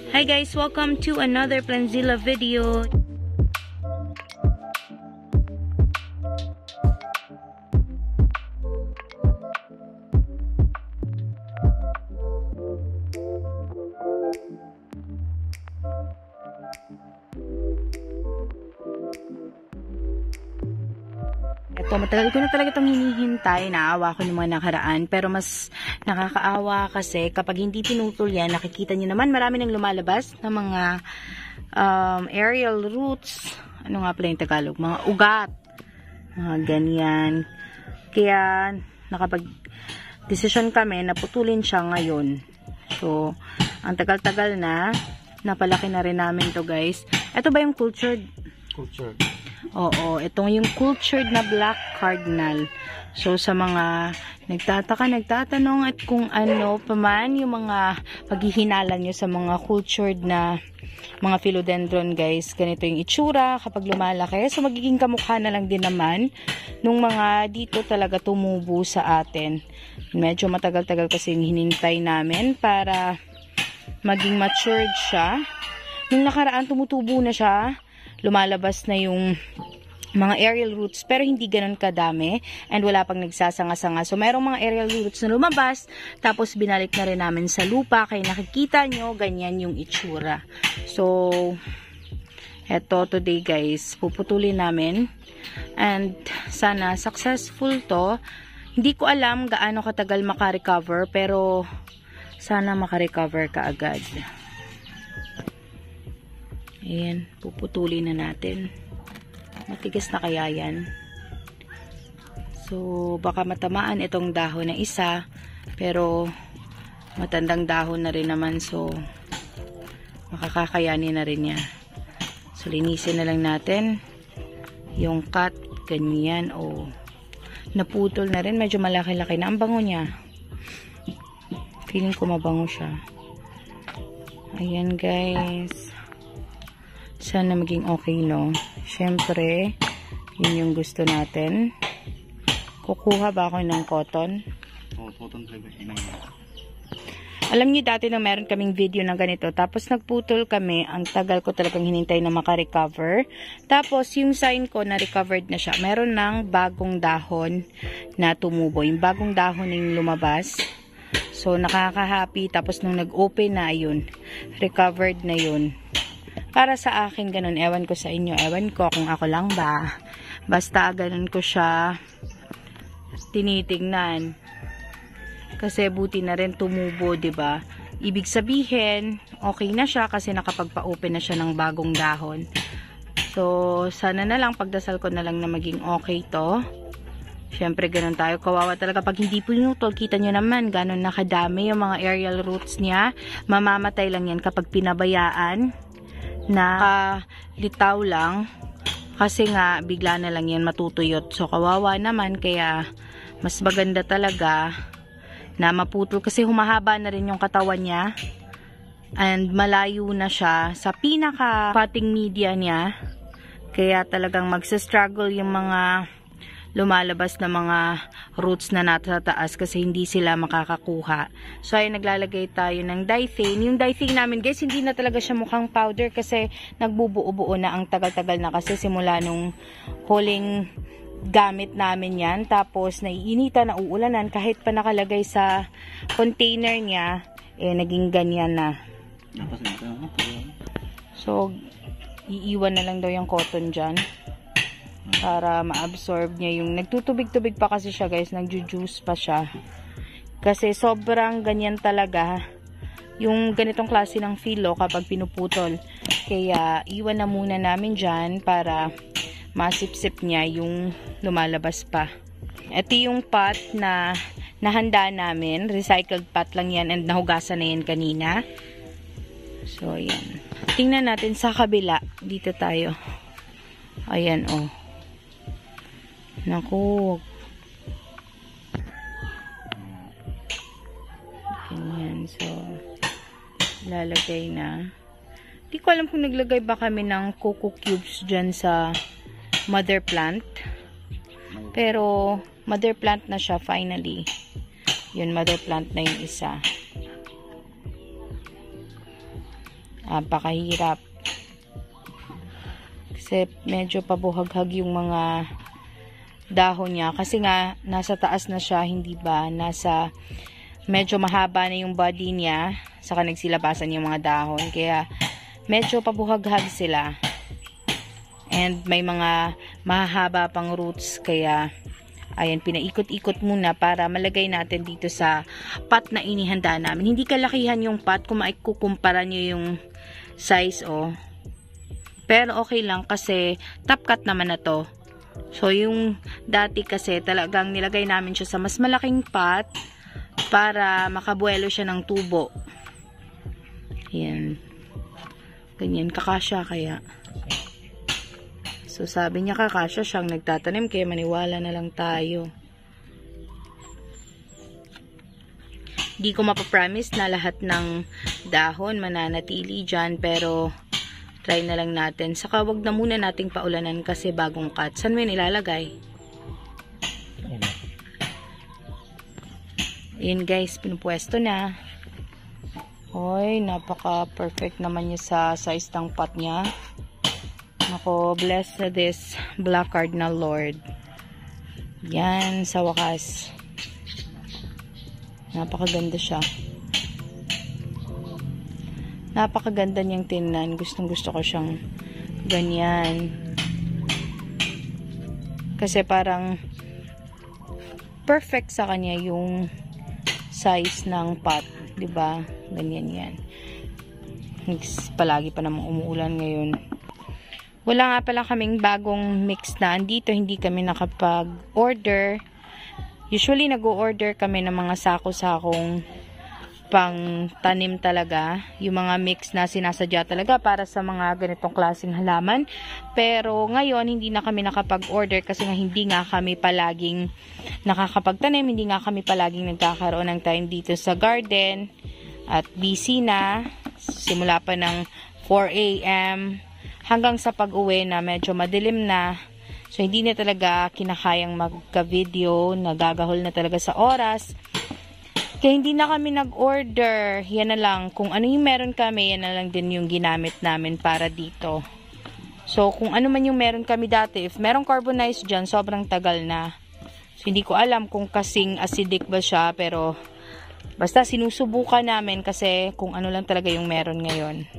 Hi guys, welcome to another Planzilla video. Ito, matagal ko na talaga itong hinihintay. Naawa ko ng mga nakaraan. Pero mas nakakaawa kasi kapag hindi pinutol yan, nakikita nyo naman marami nang lumalabas na mga aerial roots. Ano nga pala yung Tagalog? Mga ugat. Mga ganyan. Kaya nakapag-desisyon kami na putulin siya ngayon. So, ang tagal-tagal na. Napalaki na rin namin to guys. Ito ba yung cultured? Cultured. Oo, itong yung cultured na black cardinal. So, sa mga nagtatanong at kung ano pa man yung mga paghihinalan nyo sa mga cultured na mga philodendron guys, ganito yung itsura kapag lumalaki. So, magiging kamukha na lang din naman nung mga dito talaga tumubo sa atin. Medyo matagal-tagal kasi hinintay namin para maging matured siya. Nung nakaraan tumutubo na siya, lumalabas na yung mga aerial roots pero hindi ganun kadami and wala pang nagsasanga-sanga. So merong mga aerial roots na lumabas tapos binalik na rin namin sa lupa kaya nakikita nyo ganyan yung itsura. So eto today guys, puputulin namin and sana successful to. Hindi ko alam gaano katagal makarecover pero sana makarecover ka agad. Ayan, puputulin na natin. Matigas na kaya yan. So, baka matamaan itong dahon na isa. Pero, matandang dahon na rin naman. So, makakakayanin na rin niya. So, linisin na lang natin. Yung cut, ganyan. O, naputol na rin. Medyo malaki-laki na. Ang bango niya. Feeling ko mabango siya. Ayan guys. Sana maging okay, no? Siyempre, yun yung gusto natin. Kukuha ba ako ng cotton? Oo, cotton talaga. Alam niyo dati na meron kaming video na ganito. Tapos nagputol kami. Ang tagal ko talagang hinintay na makarecover. Tapos yung sign ko na recovered na siya. Meron ng bagong dahon na tumubo. Yung bagong dahon yung lumabas. So, nakaka-happy. Tapos nung nag-open na, ayun. Recovered na yun. Para sa akin, ganun. Ewan ko sa inyo. Ewan ko kung ako lang ba. Basta, ganun ko siya tinitingnan. Kasi buti na rin tumubo, 'di ba? Ibig sabihin, okay na siya kasi nakapagpa-open na siya ng bagong dahon. So, sana na lang, pagdasal ko na lang na maging okay to. Siyempre, ganun tayo. Kawawa talaga pag hindi pinutol. Kita nyo naman, ganun nakadami yung mga aerial roots niya. Mamamatay lang yan kapag pinabayaan na litaw lang. Kasi nga, bigla na lang yan matutuyot. So, kawawa naman. Kaya, mas maganda talaga na maputol. Kasi humahaba na rin yung katawan niya. And malayo na siya sa pinaka-cutting media niya. Kaya talagang magsa-struggle yung mga lumalabas na mga roots na nasa taas kasi hindi sila makakakuha. So, ay naglalagay tayo ng dithane. Yung dithane namin, guys, hindi na talaga siya mukhang powder kasi nagbubuo-buo na ang tagal-tagal na kasi simula nung huling gamit namin yan. Tapos, naiinitan na uulanan kahit pa nakalagay sa container niya, eh, naging ganyan na. So, iiwan na lang daw yung cotton dyan para ma-absorb niya yung nagtutubig-tubig pa kasi siya, guys, nagju-juice pa siya kasi sobrang ganyan talaga yung ganitong klase ng filo kapag pinuputol. Kaya iwan na muna namin dyan para masipsip niya yung lumalabas pa. Ito yung pot na nahanda namin. Recycled pot lang yan and nahugasan na yan kanina. So, ayan. Tingnan natin sa kabila. Dito tayo. Ayan, oh. Naku. Ganyan. So, lalagay na. Di ko alam kung naglagay ba kami ng coco cubes dyan sa mother plant. Pero, mother plant na siya finally. Yun, mother plant na yung isa. Napakahirap. Kasi medyo pabuhaghag yung mga dahon niya. Kasi nga, nasa taas na siya, hindi ba? Nasa, medyo mahaba na yung body niya. Saka nagsilabasan yung mga dahon. Kaya, medyo pabuhaghag sila. And may mga mahahaba pang roots. Kaya, ayan, pinaikot-ikot muna para malagay natin dito sa pot na inihanda namin. Hindi kalakihan yung pot. Kung maikukumpara nyo yung size, oh. Pero okay lang kasi top cut naman na to. So, yung dati kasi talagang nilagay namin siya sa mas malaking pot para makabuelo siya ng tubo. Ayan. Ganyan, kakasya kaya. So, sabi niya kakasya siyang nagtatanim kaya maniwala na lang tayo. Di ko mapapromise na lahat ng dahon mananatili dyan, pero try na lang natin. Saka wag na muna nating paulanan kasi bagong cut. Saan mo yun ilalagay? Ayan guys, pinupwesto na. Hoy, napaka-perfect naman niya sa size ng pot niya. Ako, bless this black cardinal Lord. Yan, sa wakas. Napakaganda siya. Napakaganda niyang tingnan. Gustong gusto ko siyang ganyan. Kasi parang perfect sa kanya yung size ng pot. Diba? Ganyan yan. Palagi pa namang umuulan ngayon. Wala nga pala kaming bagong mix na andito. Hindi kami nakapag-order. Usually, nag-o-order kami ng mga sako-sakong pang tanim talaga. Yung mga mix na sinasadya talaga para sa mga ganitong klaseng halaman. Pero ngayon, hindi na kami nakapag-order kasi nga hindi nga kami palaging nakakapagtanim. Hindi nga kami palaging nagkakaroon ng time dito sa garden. At busy na. Simula pa ng 4 a.m. hanggang sa pag-uwi na medyo madilim na. So, hindi na talaga kinakayang magka-video. Nagagahol na talaga sa oras. Kaya hindi na kami nag-order. Yan na lang. Kung ano yung meron kami, yan na lang din yung ginamit namin para dito. So, kung ano man yung meron kami dati, if merong carbonized dyan, sobrang tagal na. So, hindi ko alam kung kasing acidic ba siya, pero basta sinusubukan namin kasi kung ano lang talaga yung meron ngayon.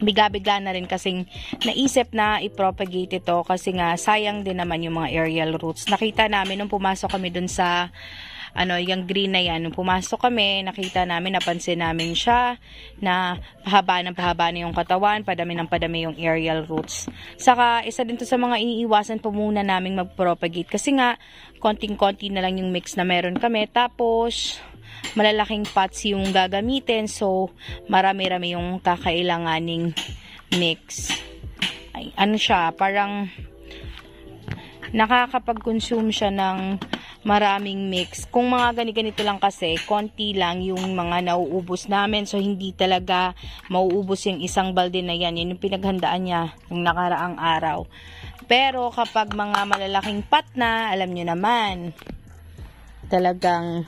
Biga-biga na rin kasing naisip na i-propagate ito kasi nga sayang din naman yung mga aerial roots. Nakita namin nung pumasok kami dun sa yung green na yan. Nung pumasok kami, nakita namin, napansin namin siya na pahaba na yung katawan, padami ng padami yung aerial roots. Saka, isa din to sa mga iniiwasan po muna naming mag-propagate kasi nga, konting-konti na lang yung mix na meron kami. Tapos, malalaking pots yung gagamitin. So, marami-rami yung kakailanganing mix. Ay, ano siya, parang nakakapag-consume siya ng maraming mix. Kung mga ganito lang kasi, konti lang yung mga nauubos namin. So, hindi talaga mauubos yung isang balde na yan. Yan yung pinaghandaan niya yung nakaraang araw. Pero, kapag mga malalaking pot na, alam nyo naman, talagang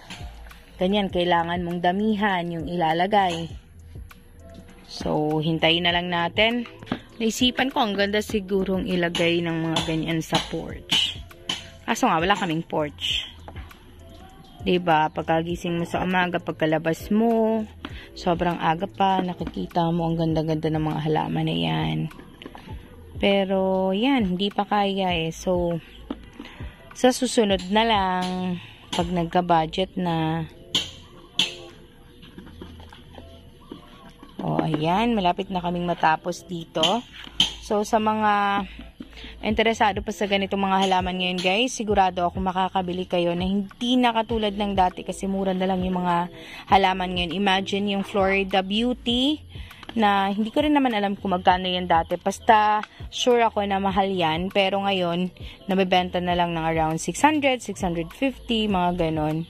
ganyan, kailangan mong damihan yung ilalagay. So, hintayin na lang natin. Naisipan ko, ang ganda sigurong ilagay ng mga ganyan sa porch. Kaso nga, wala kaming porch. Diba? Pagkagising mo sa umaga, pagkalabas mo, sobrang aga pa, nakikita mo ang ganda-ganda ng mga halaman na yan. Pero, yan, hindi pa kaya eh. So, sa susunod na lang, pag nagka-budget na, Ayan, malapit na kaming matapos dito. So, sa mga interesado pa sa ganitong mga halaman ngayon guys, sigurado ako makakabili kayo na hindi na katulad ng dati kasi mura na lang yung mga halaman ngayon. Imagine yung Florida Beauty na hindi ko rin naman alam kung magkano yan dati. Basta sure ako na mahal yan, pero ngayon nabebenta na lang ng around 600, 650, mga ganon.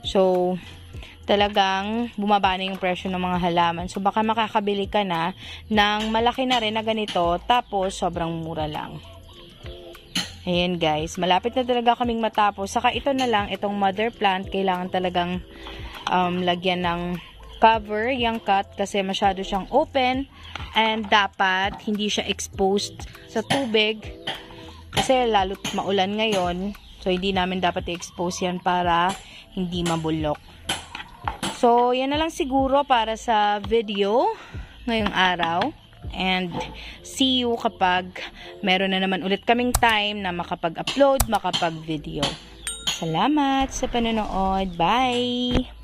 So, talagang bumaba na yung presyo ng mga halaman. So, baka makakabili ka na ng malaki na rin na ganito, tapos sobrang mura lang. Ayan guys, malapit na talaga kaming matapos. Saka ito na lang, itong mother plant, kailangan talagang lagyan ng cover, yung cut, kasi masyado siyang open and dapat hindi siya exposed sa tubig kasi lalo't maulan ngayon. So, hindi namin dapat i-expose yan para hindi mabulok. So, yan na lang siguro para sa video ngayong araw. And see you kapag meron na naman ulit kaming time na makapag-upload, makapag-video. Salamat sa panonood. Bye!